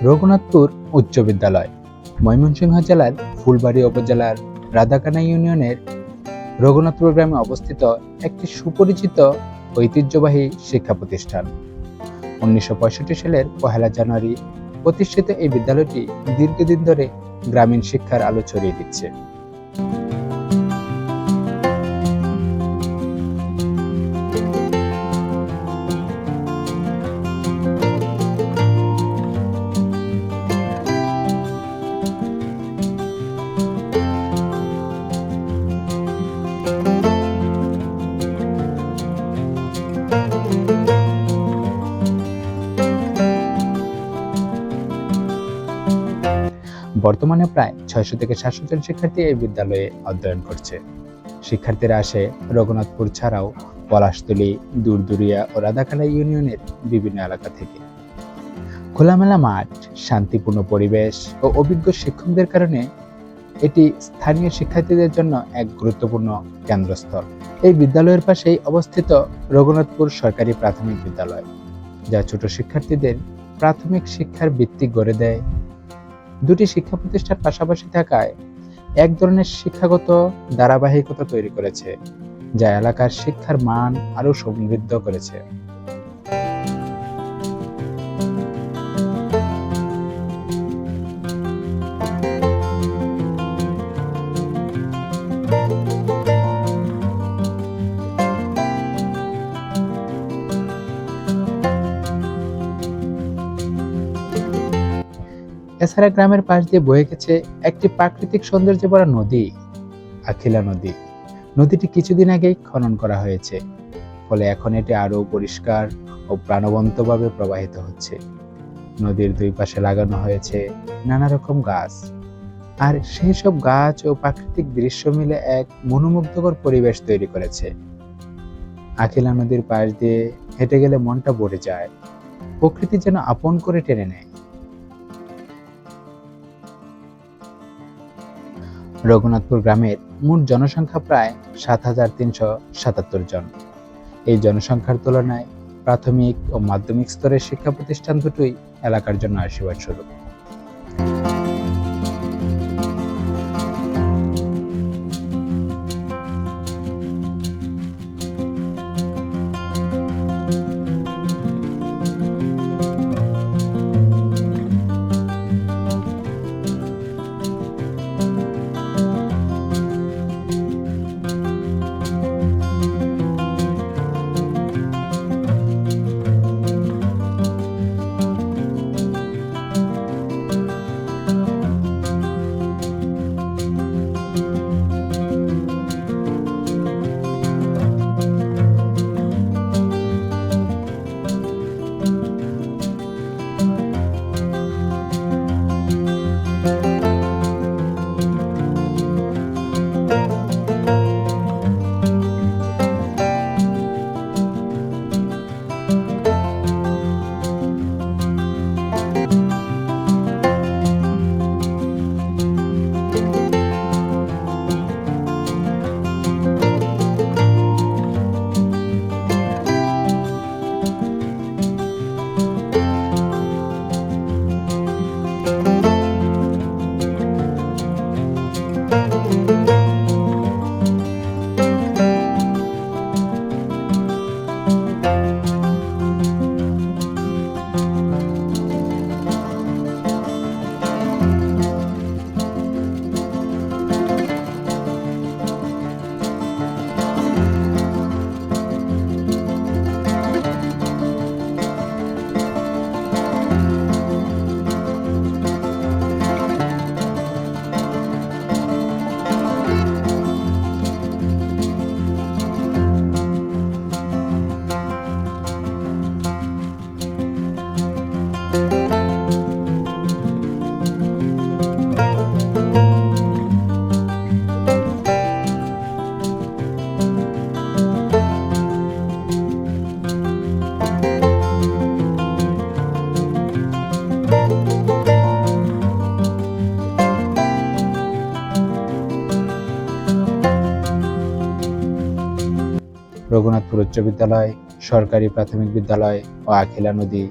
রঘুনাথপুর উচ্চ বিদ্যালয় ময়মনসিংহ জেলার ফুলবাড়ী উপজেলার রাধাকানা ইউনিয়নের রঘুনাথপুর গ্রামে অবস্থিত একটি সুপরিচিত ঐতিহ্যবাহী শিক্ষা প্রতিষ্ঠান। 1965 সালের 1 জানুয়ারি প্রতিষ্ঠিত এই বিদ্যালয়টি দীর্ঘদিন ধরে গ্রামীণ শিক্ষার আলো ছড়িয়ে দিচ্ছে। বর্তমানে প্রায় 600 থেকে 700 জন শিক্ষার্থী এই বিদ্যালয়ে অধ্যয়ন করছে। শিক্ষার্থীরা আসে রঘুনাথপুর ছাড়াও পলাশতলী, দুরদুরিয়া ও রাধাকানা ইউনিয়নের বিভিন্ন এলাকা থেকে। খোলামেলা মাঠ, শান্তিপূর্ণ পরিবেশ ও অভিজ্ঞ শিক্ষকদের কারণে এটি স্থানীয় শিক্ষার্থীদের জন্য এক গুরুত্বপূর্ণ কেন্দ্রস্থল। এই বিদ্যালয়ের পাশেই অবস্থিত রঘুনাথপুর সরকারি প্রাথমিক বিদ্যালয়, যা ছোট শিক্ষার্থীদের প্রাথমিক শিক্ষার ভিত্তি গড়ে দেয়। দুটি শিক্ষা প্রতিষ্ঠান পাশাপাশি থাকায় এক ধরনের শিক্ষাগত ধারাবাহিকতা তৈরি করেছে, যা এলাকার শিক্ষার মান আরো সমৃদ্ধ করেছে। এছাড়া গ্রামের পাশ দিয়ে বয়ে গেছে একটি প্রাকৃতিক সৌন্দর্যে ভরা নদী, আখিলা নদী। নদীটি কিছুদিন আগেই খনন করা হয়েছে, ফলে এখন এটি আরো পরিষ্কার ও প্রাণবন্তভাবে প্রবাহিত হচ্ছে। নদীর দুই পাশে লাগানো হয়েছে নানা রকম গাছ, আর সেই সব গাছ ও প্রাকৃতিক দৃশ্য মিলে এক মনোমুগ্ধকর পরিবেশ তৈরি করেছে। আখিলা নদীর পাশ দিয়ে হেঁটে গেলে মনটা ভরে যায়, প্রকৃতি যেন আপন করে টেনে নেয়। রঘুনাথপুর গ্রামের মোট জনসংখ্যা প্রায় 7,377 জন। এই জনসংখ্যার তুলনায় প্রাথমিক ও মাধ্যমিক স্তরের শিক্ষা প্রতিষ্ঠান দুটোই এলাকার জন্য আশীর্বাদ স্বরূপ। রঘুনাথপুর উচ্চ বিদ্যালয়, সরকারি প্রাথমিক বিদ্যালয় ও আখিলা নদী,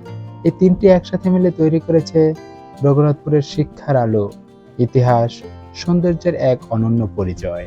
এই তিনটি একসাথে মিলে তৈরি করেছে রঘুনাথপুরের শিক্ষার আলো, ইতিহাস, সৌন্দর্যের এক অনন্য পরিচয়।